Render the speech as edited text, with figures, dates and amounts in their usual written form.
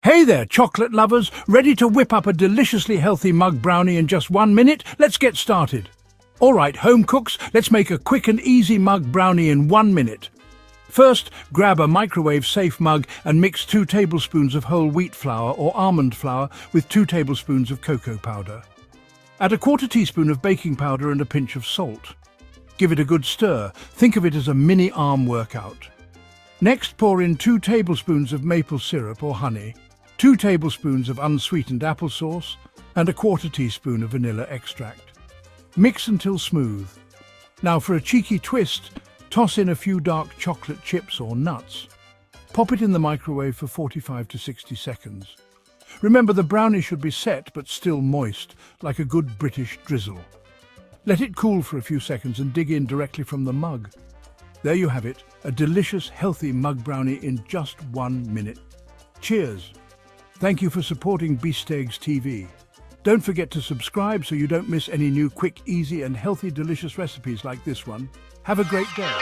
Hey there, chocolate lovers! Ready to whip up a deliciously healthy mug brownie in just 1 minute? Let's get started. Alright, home cooks, let's make a quick and easy mug brownie in 1 minute. First, grab a microwave-safe mug and mix 2 tablespoons of whole wheat flour or almond flour with 2 tablespoons of cocoa powder. Add a 1/4 teaspoon of baking powder and a pinch of salt. Give it a good stir. Think of it as a mini arm workout. Next, pour in 2 tablespoons of maple syrup or honey, 2 tablespoons of unsweetened applesauce, and a 1/4 teaspoon of vanilla extract. Mix until smooth. Now for a cheeky twist, toss in a few dark chocolate chips or nuts. Pop it in the microwave for 45 to 60 seconds. Remember, the brownie should be set but still moist, like a good British drizzle. Let it cool for a few seconds and dig in directly from the mug. There you have it, a delicious, healthy mug brownie in just 1 minute. Cheers! Thank you for supporting Beastegs TV. Don't forget to subscribe so you don't miss any new quick, easy and healthy delicious recipes like this one. Have a great day.